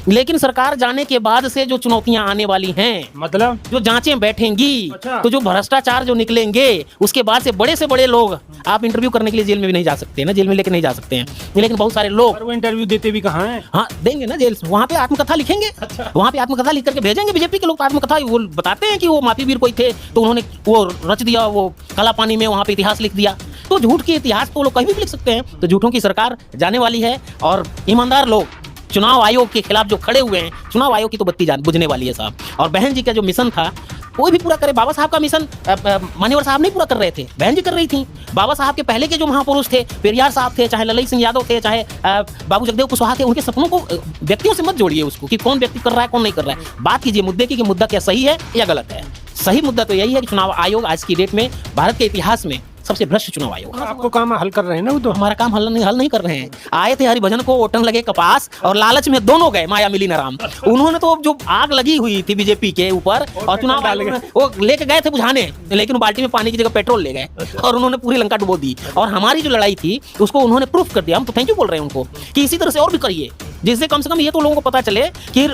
लेकिन सरकार जाने के बाद से जो चुनौतियां आने वाली हैं, मतलब जो जांचें बैठेंगी, अच्छा। तो जो भ्रष्टाचार जो निकलेंगे, उसके बाद से बड़े लोग आप इंटरव्यू करने के लिए जेल में भी नहीं जा सकते ना, जेल में लेके नहीं जा सकते हैं, लेकिन बहुत सारे लोग और वो इंटरव्यू देते भी कहाँ हैं? हाँ देंगे ना जेल, वहाँ पे आत्मकथा लिखेंगे। अच्छा। वहाँ पे आत्मकथा लिख करके भेजेंगे। बीजेपी के लोग तो आत्मकथा वो बताते हैं कि वो माफी वीर कोई थे, तो उन्होंने वो रच दिया, वो काला पानी में वहाँ पे इतिहास लिख दिया। तो झूठ के इतिहास तो लोग कहीं भी लिख सकते हैं। तो झूठों की सरकार जाने वाली है और ईमानदार लोग चुनाव आयोग के खिलाफ जो खड़े हुए हैं, चुनाव आयोग की तो बत्ती बुझने वाली है साहब। और बहन जी का जो मिशन था कोई भी पूरा करे। बाबा साहब का मिशन मान्यवर साहब नहीं पूरा कर रहे थे, बहन जी कर रही थी। बाबा साहब के पहले के जो महापुरुष थे, पेरियार साहब थे, चाहे ललित सिंह यादव थे, चाहे बाबू जगदेव कुशवाहा थे, उनके सपनों को व्यक्तियों से मत जोड़िए उसको कि कौन व्यक्ति कर रहा है कौन नहीं कर रहा है। बात कीजिए मुद्दे की कि मुद्दा क्या सही है या गलत है। सही मुद्दा तो यही है कि चुनाव आयोग आज की डेट में भारत के इतिहास में सबसे भ्रष्ट चुनाव आयोग। आपको काम हल कर रहे हैं ना वो तो? हमारा काम हल नहीं कर रहे हैं। आए थे हरिभजन को ओटन लगे कपास और लालच में दोनों गए माया मिली न राम। उन्होंने तो जो आग लगी हुई थी बीजेपी के ऊपर और चुनाव आयोग में वो लेके गए थे बुझाने, लेकिन बाल्टी में पानी की जगह पेट्रोल ले गए और उन्होंने पूरी लंका डुबो दी। और हमारी जो लड़ाई थी उसको उन्होंने प्रूफ कर दिया। हम तो थैंक यू बोल रहे हैं उनको कि इसी तरह से और भी करिए, जिससे कम से कम ये तो लोगों को पता चले कि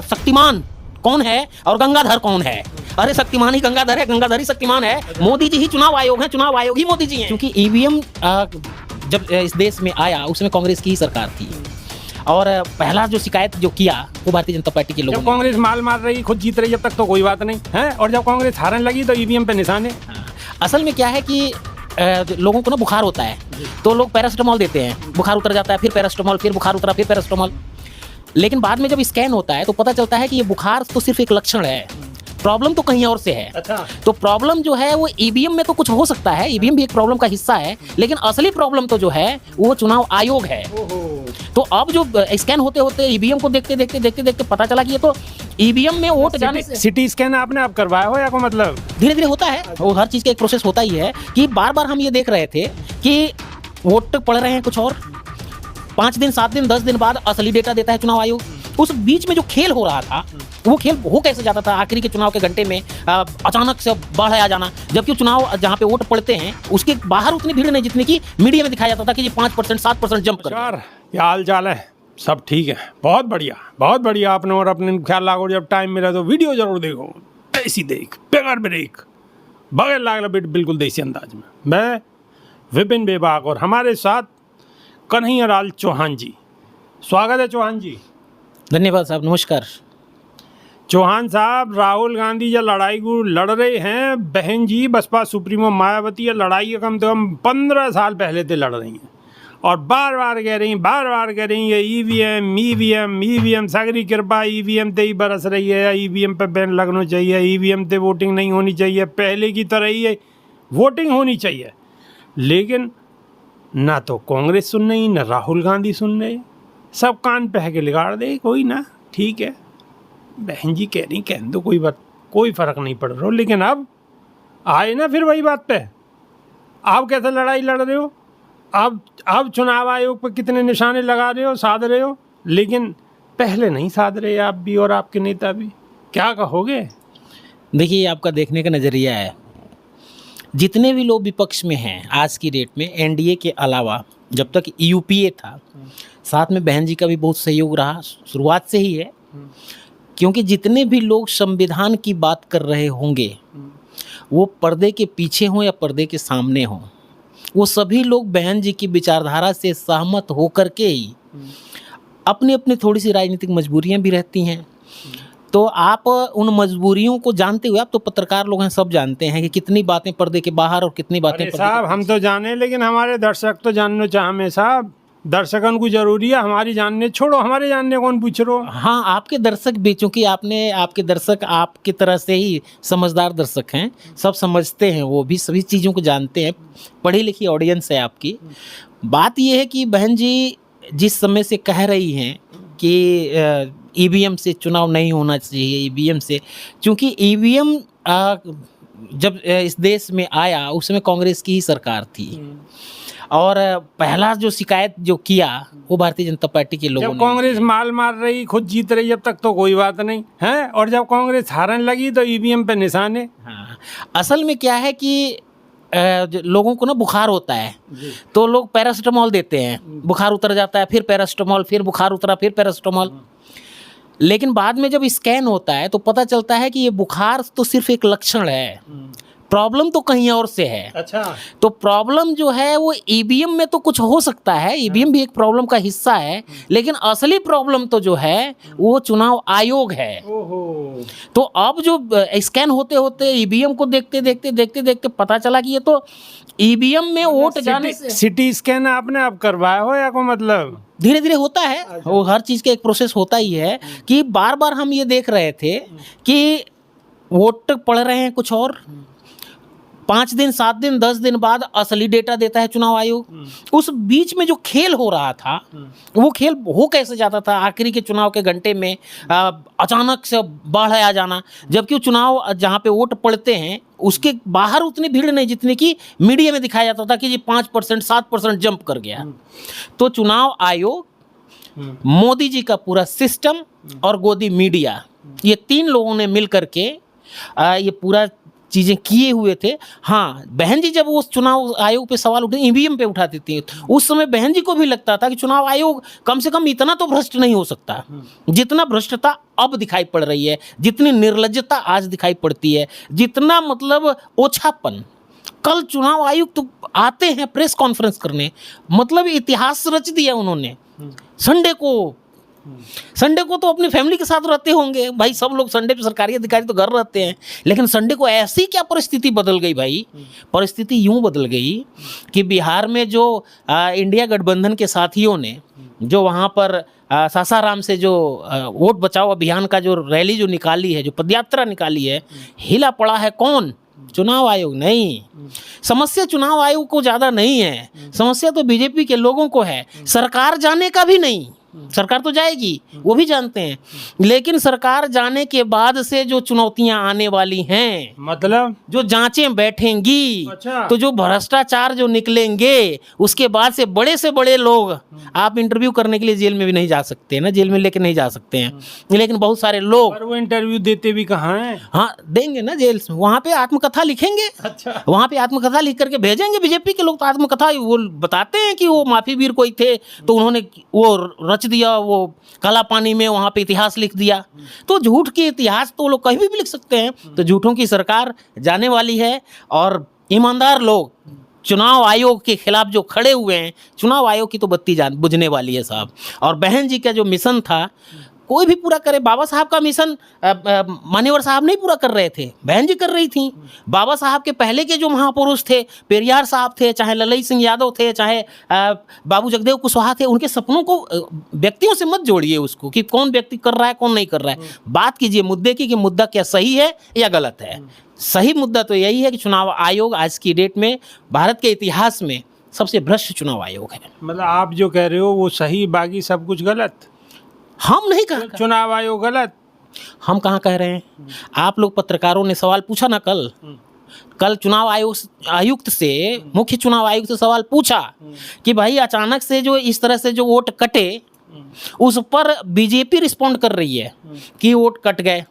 शक्तिमान कौन है और गंगाधर कौन है। अरे शक्तिमान ही गंगाधर है, गंगाधर ही शक्तिमान है। मोदी जी ही चुनाव आयोग है, चुनाव आयोग ही मोदी जी हैं। क्योंकि ईवीएम जब इस देश में आया उसमें कांग्रेस की ही सरकार थी और पहला जो शिकायत जो किया वो भारतीय जनता पार्टी के लोगों जब ने। कांग्रेस माल मार रही, खुद जीत रही, जब तक तो कोई बात नहीं है, और जब कांग्रेस हारने लगी तो ईवीएम पे निशाने। असल में क्या है कि लोगों को ना बुखार होता है तो लोग पैरासिटामोल देते हैं, बुखार उतर जाता है, फिर पैरासिटामोल, फिर बुखार उतरा, फिर पैरासिटामोल। लेकिन बाद में जब स्कैन होता है तो पता चलता है कि ये बुखार तो सिर्फ एक लक्षण है, प्रॉब्लम तो कहीं और से है। अच्छा। तो प्रॉब्लम जो है वो ईवीएम में तो कुछ हो सकता है, ईवीएम भी एक प्रॉब्लम का हिस्सा है, लेकिन असली प्रॉब्लम तो जो है वो चुनाव आयोग है। तो अब जो स्कैन होते होते ईवीएम को देखते देखते पता चला कि ये तो ईवीएम में वोट जाने से सिटी स्कैन आपने आप करवाया हो या को मतलब? धीरे धीरे होता है, वो हर चीज का एक प्रोसेस होता ही है कि बार बार हम ये देख रहे थे कि वोट पड़ रहे हैं कुछ और, 5 दिन 7 दिन 10 दिन बाद असली डेटा देता है चुनाव आयोग। उस बीच में जो खेल हो रहा था वो खेल हो कैसे जाता था, आखिरी के चुनाव के घंटे में अचानक से बाढ़ आ जाना, जबकि चुनाव जहाँ पे वोट पड़ते हैं उसके बाहर उतनी भीड़ नहीं जितनी की मीडिया में दिखाया जाता था कि ये 5% 7% जंप कर। क्या हाल चाल है? सब ठीक है, बहुत बढ़िया। आपने और अपने ख्याल रखो, जब टाइम मिला तो वीडियो जरूर देखो, देसी देख बगैर ब्रेक बगैर लागला बिल्कुल देसी अंदाज में। मैं विपिन बेबाक और हमारे साथ कन्हैयालाल चौहान जी। स्वागत है चौहान जी। धन्यवाद साहब, नमस्कार। चौहान साहब, राहुल गांधी जो लड़ाई को लड़ रहे हैं, बहन जी बसपा सुप्रीमो मायावती, लड़ाई कम से कम 15 साल पहले से लड़ रही हैं और बार बार कह रही है ईवीएम सागरी कृपा ईवीएम ते ही बरस रही है, ईवीएम पे बैन लगना चाहिए, ईवीएम ते वोटिंग नहीं होनी चाहिए, पहले की तरह ही वोटिंग होनी चाहिए। लेकिन ना तो कांग्रेस सुन रही, ना राहुल गांधी सुन रहे, सब कान पे है के लिगाड़ दे कोई ना। ठीक है, बहन जी कह रही, कह दो, कोई बात, कोई फ़र्क नहीं पड़ रहा। लेकिन अब आए ना फिर वही बात पे, आप कैसे लड़ाई लड़ रहे हो, अब चुनाव आयोग पर कितने निशाने लगा रहे हो, साध रहे हो, लेकिन पहले नहीं साध रहे आप भी और आपके नेता भी। क्या कहोगे? देखिए, आपका देखने का नज़रिया है, जितने भी लोग विपक्ष में हैं आज की डेट में, एनडीए के अलावा जब तक यूपीए था, साथ में बहन जी का भी बहुत सहयोग रहा, शुरुआत से ही है। क्योंकि जितने भी लोग संविधान की बात कर रहे होंगे वो पर्दे के पीछे हों या पर्दे के सामने हों, वो सभी लोग बहन जी की विचारधारा से सहमत होकर के ही, अपनी अपनी थोड़ी सी राजनीतिक मजबूरियां भी रहती हैं, तो आप उन मजबूरियों को जानते हुए, आप तो पत्रकार लोग हैं, सब जानते हैं कि कितनी बातें पर्दे के बाहर और कितनी बातें साहब हम तो जाने, लेकिन हमारे दर्शक तो जानना चाहे साहब, दर्शकों को जरूरी है, हमारी जानने छोड़ो, हमारे जानने कौन पूछ रहे हो? हाँ, आपके दर्शक भी, चूंकि आपके दर्शक आपकी तरह से ही समझदार दर्शक हैं, सब समझते हैं, वो भी सभी चीज़ों को जानते हैं, पढ़ी लिखी ऑडियंस है आपकी। बात ये है कि बहन जी जिस समय से कह रही हैं कि ईवीएम से चुनाव नहीं होना चाहिए, ईवीएम से, चूँकि ईवीएम जब इस देश में आया उस समय कांग्रेस की ही सरकार थी और पहला जो शिकायत जो किया वो भारतीय जनता पार्टी के लोगों ने। जब कांग्रेस माल मार रही, खुद जीत रही, जब तक तो कोई बात नहीं है, और जब कांग्रेस हारने लगी तो ईवीएम पे निशाने। हाँ, असल में क्या है कि लोगों को ना बुखार होता है तो लोग पैरासिटामोल देते हैं, बुखार उतर जाता है, फिर पैरासिटामोल, फिर बुखार उतरा, फिर पैरासिटामोल। लेकिन बाद में जब स्कैन होता है तो पता चलता है कि ये बुखार तो सिर्फ एक लक्षण है, प्रॉब्लम तो कहीं और से है। अच्छा। तो प्रॉब्लम जो है वो ईवीएम में तो कुछ हो सकता है, ईवीएम भी एक प्रॉब्लम का हिस्सा है, लेकिन असली प्रॉब्लम तो जो है वो चुनाव आयोग है। ओहो। तो अब जो स्कैन होते होते ईवीएम को देखते देखते पता चला कि ये तो ईवीएम में वोट जाने से सिटी स्कैन आपने अब करवाया हो या को मतलब धीरे धीरे होता है, वो हर चीज़ का एक प्रोसेस होता ही है कि बार बार हम ये देख रहे थे कि वोट पढ़ रहे हैं कुछ और, 5 दिन 7 दिन 10 दिन बाद असली डेटा देता है चुनाव आयोग। उस बीच में जो खेल हो रहा था वो खेल हो कैसे जाता था, आखिरी के चुनाव के घंटे में अचानक से बाढ़ आ जाना, जबकि वो चुनाव जहाँ पे वोट पड़ते हैं उसके बाहर उतनी भीड़ नहीं जितनी कि मीडिया में दिखाया जाता था कि ये 5% 7% जंप कर गया। तो चुनाव आयोग, मोदी जी का पूरा सिस्टम और गोदी मीडिया, ये 3 लोगों ने मिल करके ये पूरा चीज़ें किए हुए थे। हाँ, बहन जी जब वो चुनाव आयोग पे सवाल उठे, ईवीएम पे उठाती थी, उस समय बहन जी को भी लगता था कि चुनाव आयोग कम से कम इतना तो भ्रष्ट नहीं हो सकता जितना भ्रष्टता अब दिखाई पड़ रही है, जितनी निर्लज्जता आज दिखाई पड़ती है, जितना मतलब ओछापन। कल चुनाव आयोग तो आते हैं प्रेस कॉन्फ्रेंस करने, मतलब इतिहास रच दिया उन्होंने। संडे को तो अपनी फैमिली के साथ रहते होंगे भाई, सब लोग संडे पे सरकारी अधिकारी तो घर रहते हैं, लेकिन संडे को ऐसी क्या परिस्थिति बदल गई भाई। परिस्थिति यूं बदल गई कि बिहार में जो इंडिया गठबंधन के साथियों ने जो वहाँ पर सासाराम से जो वोट बचाओ अभियान का जो रैली जो निकाली है, जो पदयात्रा निकाली है, हिला पड़ा है कौन? चुनाव आयोग नहीं। समस्या चुनाव आयोग को ज़्यादा नहीं है, समस्या तो बीजेपी के लोगों को है। सरकार जाने का भी नहीं, सरकार तो जाएगी वो भी जानते हैं, लेकिन सरकार जाने के बाद से जो चुनौतियां आने वाली हैं, मतलब जो जांचें बैठेंगी, अच्छा। तो जो भ्रष्टाचार जो निकलेंगे, उसके बाद से बड़े लोग आप इंटरव्यू करने के लिए जेल में भी नहीं जा सकते ना, जेल में लेके नहीं जा सकते हैं, लेकिन बहुत सारे लोग पर वो इंटरव्यू देते भी कहाँ हैं? हाँ देंगे ना जेल से, वहाँ पे आत्मकथा लिखेंगे। अच्छा। वहाँ पे आत्मकथा लिख करके भेजेंगे। बीजेपी के लोग तो आत्मकथा वो बताते हैं कि वो माफी वीर कोई थे तो उन्होंने वो रच दिया, वो काला पानी में वहाँ पे इतिहास लिख दिया। तो झूठ के इतिहास तो लोग कहीं भी लिख सकते हैं। तो झूठों की सरकार जाने वाली है और ईमानदार लोग चुनाव आयोग के खिलाफ जो खड़े हुए हैं, चुनाव आयोग की तो बत्ती बुझने वाली है साहब। और बहन जी का जो मिशन था कोई भी पूरा करे, बाबा साहब का मिशन मान्यवर साहब नहीं पूरा कर रहे थे, बहन जी कर रही थी। बाबा साहब के पहले के जो महापुरुष थे, पेरियार साहब थे, चाहे ललई सिंह यादव थे, चाहे बाबू जगदेव कुशवाहा थे, उनके सपनों को व्यक्तियों से मत जोड़िए उसको कि कौन व्यक्ति कर रहा है कौन नहीं कर रहा है। बात कीजिए मुद्दे की कि मुद्दा क्या सही है या गलत है। सही मुद्दा तो यही है कि चुनाव आयोग आज की डेट में भारत के इतिहास में सबसे भ्रष्ट चुनाव आयोग है। मतलब आप जो कह रहे हो वो सही, बाकी सब कुछ गलत? हम नहीं कह, चुनाव आयोग गलत? हम कहाँ कह रहे हैं? आप लोग पत्रकारों ने सवाल पूछा ना कल चुनाव आयुक्त से, मुख्य चुनाव आयुक्त से सवाल पूछा कि भाई अचानक से जो इस तरह से जो वोट कटे, उस पर बीजेपी रिस्पॉन्ड कर रही है कि वोट कट गए।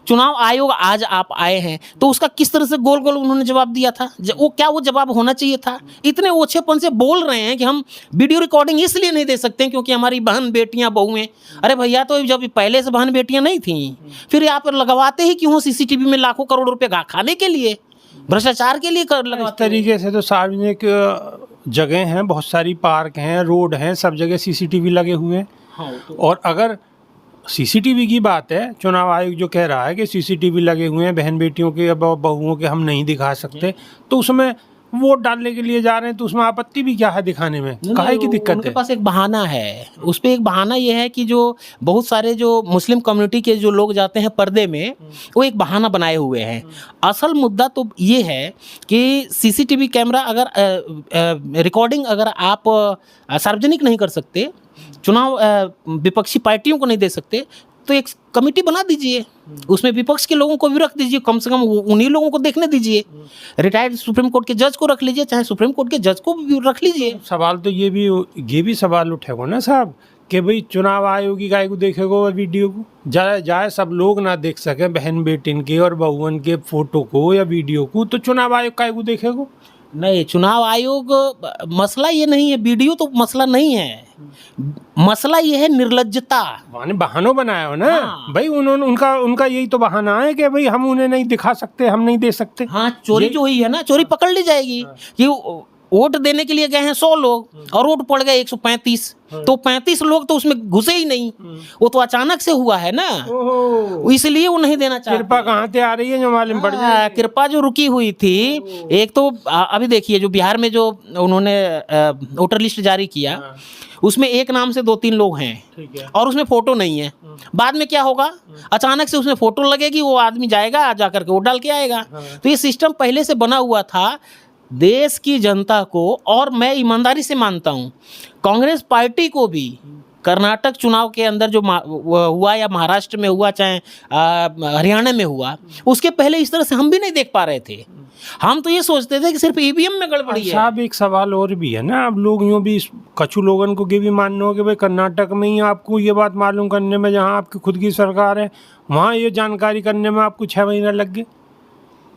चुनाव आयोग आज आप आए हैं तो उसका किस तरह से गोल गोल उन्होंने जवाब दिया था? वो क्या वो जवाब होना चाहिए था? इतने ओछेपन से बोल रहे हैं कि हम वीडियो रिकॉर्डिंग इसलिए नहीं दे सकते क्योंकि हमारी बहन बेटियां बहुएं। अरे भैया, तो जब पहले से बहन बेटियां नहीं थी, फिर यहाँ पर लगवाते ही क्यों सीसीटीवी में लाखों करोड़ रुपए खाने के लिए, भ्रष्टाचार के लिए इस तरीके से तो सार्वजनिक जगह हैं, बहुत सारी पार्क हैं, रोड हैं, सब जगह सीसीटीवी लगे हुए हैं। और अगर सीसीटीवी की बात है, चुनाव आयोग जो कह रहा है कि सीसीटीवी लगे हुए हैं, बहन बेटियों के बहुओं के हम नहीं दिखा सकते, तो उसमें वोट डालने के लिए जा रहे हैं तो उसमें आपत्ति भी क्या है दिखाने में? काहे की दिक्कत है? उनके पास एक बहाना है, उस पर एक बहाना ये है कि जो बहुत सारे जो मुस्लिम कम्युनिटी के जो लोग जाते हैं पर्दे में, वो एक बहाना बनाए हुए हैं। असल मुद्दा तो ये है कि सीसीटीवी कैमरा अगर रिकॉर्डिंग अगर आप सार्वजनिक नहीं कर सकते, चुनाव विपक्षी पार्टियों को नहीं दे सकते, तो एक कमेटी बना दीजिए, उसमें विपक्ष के लोगों को भी रख दीजिए, कम से कम उन्हीं लोगों को देखने दीजिए। रिटायर्ड सुप्रीम कोर्ट के जज को रख लीजिए, चाहे सुप्रीम कोर्ट के जज को भी रख लीजिए। सवाल तो ये भी सवाल उठेगा ना साहब कि भाई चुनाव आयोग की काय को देखेगा वीडियो को? जाए सब लोग ना देख सके बहन बेटिन के और बहुअन के फोटो को या वीडियो को, तो चुनाव आयोग काय को देखेगा? नहीं, चुनाव आयोग मसला ये नहीं है, वीडियो तो मसला नहीं है, मसला ये है निर्लज्जता। माने बहानों बनाया हो ना। हाँ। भाई उन्होंने उनका यही तो बहाना है कि भाई हम उन्हें नहीं दिखा सकते, हम नहीं दे सकते। हाँ, चोरी जो हुई है ना, चोरी पकड़ ली जाएगी कि वोट देने के लिए गए हैं 100 लोग और वोट पड़ गए 135, तो 35 लोग तो उसमें घुसे ही नहीं, वो तो अचानक से हुआ है ना, ओहो, इसलिए वो नहीं देना चाहते। कृपा कहाँ से आ रही है जो मालूम पड़ जाए। कृपा जो रुकी हुई थी, एक तो अभी देखिए जो बिहार में जो उन्होंने वोटर लिस्ट जारी किया, उसमें एक नाम से 2-3 लोग हैं ठीक है। और उसमें फोटो नहीं है। बाद में क्या होगा, अचानक से उसमें फोटो लगेगी, वो आदमी जाएगा जाकर के वोट डाल के आएगा। तो ये सिस्टम पहले से बना हुआ था देश की जनता को। और मैं ईमानदारी से मानता हूँ कांग्रेस पार्टी को भी कर्नाटक चुनाव के अंदर जो हुआ या महाराष्ट्र में हुआ, चाहे हरियाणा में हुआ, उसके पहले इस तरह से हम भी नहीं देख पा रहे थे। हम तो ये सोचते थे कि सिर्फ ईवीएम में गड़बड़ी है। साहब एक सवाल और भी है ना, अब लोग यूँ भी कछु लोगों को ये भी मानना हो कि भाई कर्नाटक में ही आपको ये बात मालूम करने में, जहाँ आपकी खुद की सरकार है, वहाँ ये जानकारी करने में आपको 6 महीना लग गए।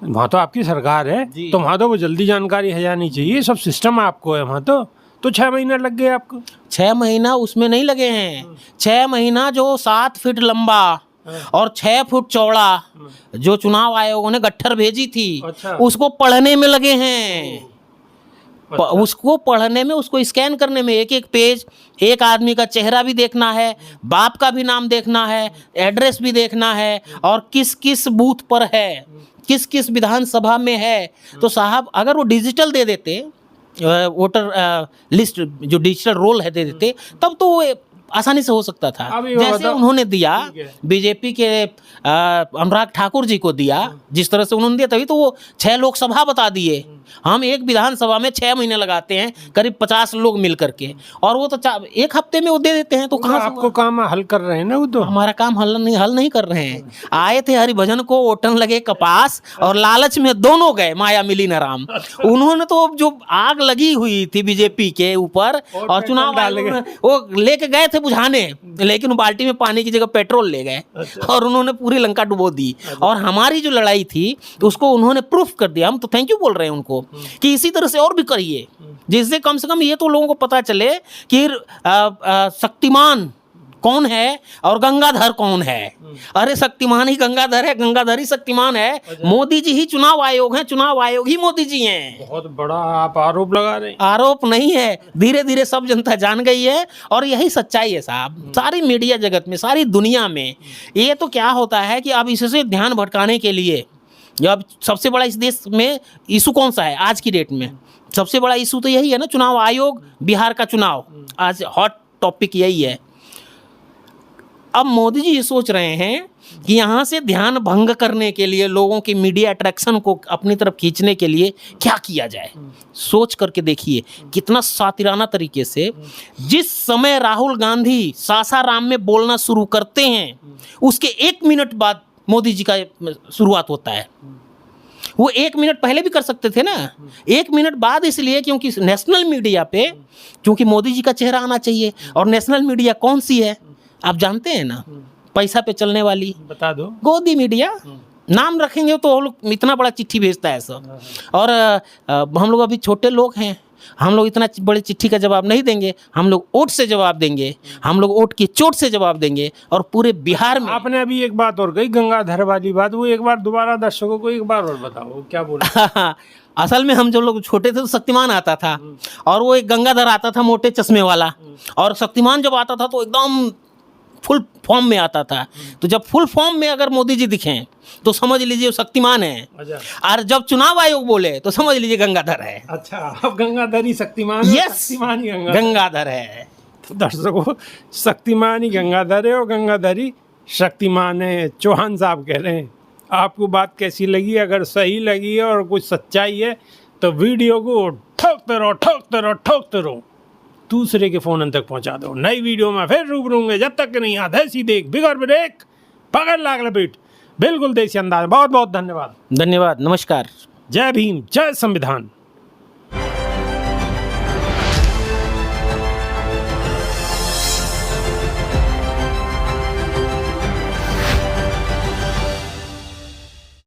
वहाँ तो आपकी सरकार है, तो वहाँ तो वो जल्दी जानकारी है जानी चाहिए, सब सिस्टम आपको है वहाँ तो 6 महीना लग गए आपको। 6 महीना उसमें नहीं लगे हैं, 6 महीना जो 7 फीट लंबा और 6 फुट चौड़ा जो चुनाव आयोग ने गट्ठर भेजी थी, अच्छा। उसको पढ़ने में लगे हैं। उसको पढ़ने में, उसको स्कैन करने में, एक एक पेज, एक आदमी का चेहरा भी देखना है, बाप का भी नाम देखना है, एड्रेस भी देखना है, और किस किस बूथ पर है, किस किस विधानसभा में है। तो साहब अगर वो डिजिटल दे देते, वोटर लिस्ट जो डिजिटल रोल है दे देते, तब तो वो आसानी से हो सकता था। जैसे उन्होंने दिया बीजेपी के अनुराग ठाकुर जी को दिया, जिस तरह से उन्होंने दिया, तभी तो वो 6 लोकसभा बता दिए। हम एक विधानसभा में 6 महीने लगाते हैं, करीब 50 लोग मिल करके, और वो तो 1 हफ्ते में वो दे देते हैं। तो कहाँ आपको काम हल कर रहे हैं ना, वो तो हमारा काम हल नहीं कर रहे हैं। आए थे हरिभजन को ओटन लगे कपास, और लालच में दोनों गए माया मिली न राम। उन्होंने तो जो आग लगी हुई थी बीजेपी के ऊपर और चुनाव वो लेके गए थे बुझाने, लेकिन बाल्टी में पानी की जगह पेट्रोल ले गए और उन्होंने पूरी लंका डुबो दी। और हमारी जो लड़ाई थी उसको उन्होंने प्रूफ कर दिया। हम तो थैंक यू बोल रहे हैं उनको कि इसी तरह से और भी करिए, जिससे कम से कम ये तो लोगों को पता चले कि शक्तिमान कौन है और गंगाधर कौन है। अरे शक्तिमान ही गंगाधर है, गंगाधर ही शक्तिमान है। मोदी जी ही चुनाव आयोग हैं, चुनाव आयोग ही मोदी जी हैं। बहुत बड़ा आप आरोप लगा रहे हैं। आरोप नहीं है, धीरे धीरे सब जनता जान गई है, और यही सच्चाई है साहब। सारी मीडिया जगत में, सारी दुनिया में ये तो क्या होता है कि अब इससे ध्यान भटकाने के लिए, अब सबसे बड़ा इस देश में इशू कौन सा है आज की डेट में? सबसे बड़ा इशू तो यही है ना, चुनाव आयोग, बिहार का चुनाव, आज हॉट टॉपिक यही है। अब मोदी जी ये सोच रहे हैं कि यहाँ से ध्यान भंग करने के लिए, लोगों की मीडिया अट्रैक्शन को अपनी तरफ खींचने के लिए क्या किया जाए। सोच करके देखिए कितना सातिराना तरीके से, जिस समय राहुल गांधी सासाराम में बोलना शुरू करते हैं, उसके 1 मिनट बाद मोदी जी का शुरुआत होता है। वो 1 मिनट पहले भी कर सकते थे ना, 1 मिनट बाद इसलिए क्योंकि नेशनल मीडिया पे, क्योंकि मोदी जी का चेहरा आना चाहिए। और नेशनल मीडिया कौन सी है आप जानते हैं ना, पैसा पे चलने वाली, बता दो, गोदी मीडिया। नाम रखेंगे तो हम लोग इतना बड़ा चिट्ठी भेजता है सब। और हम लोग अभी छोटे लोग हैं, हम लोग इतना बड़ी चिट्ठी का जवाब नहीं देंगे। हम लोग वोट से जवाब देंगे, हम लोग वोट की चोट से जवाब देंगे। और पूरे बिहार में आपने अभी एक बात और कही, गंगाधर वाली बात, वो एक बार दोबारा दर्शकों को एक बार और बताओ, क्या बोला? असल में हम जो लोग छोटे थे तो शक्तिमान आता था, और वो एक गंगाधर आता था मोटे चश्मे वाला, और शक्तिमान जब आता था तो एकदम फुल फॉर्म में आता था। तो जब फुल फॉर्म में अगर मोदी जी दिखें तो समझ लीजिए शक्तिमान है, और जब चुनाव आयोग बोले तो समझ लीजिए गंगाधर है। अच्छा, अब गंगाधर ही शक्तिमान है, शक्तिमान ही गंगाधर है। तो दर्शकों, शक्तिमान ही गंगाधर है और गंगाधर ही शक्तिमान है। चौहान साहब कह रहे हैं। आपको बात कैसी लगी? अगर सही लगी है और कुछ सच्चाई है तो वीडियो को ठोकते रहो, ठोकते रहो, ठोकते रहो, दूसरे के फोन तक पहुंचा दो। नई वीडियो में फिर रूबरू होंगे, जब तक नहीं आता ऐसी देख बिगड़ ब्रेक पकड़ लाग लपेट, बिल्कुल देसी अंदाज। बहुत बहुत धन्यवाद। धन्यवाद, नमस्कार। जय भीम, जय संविधान।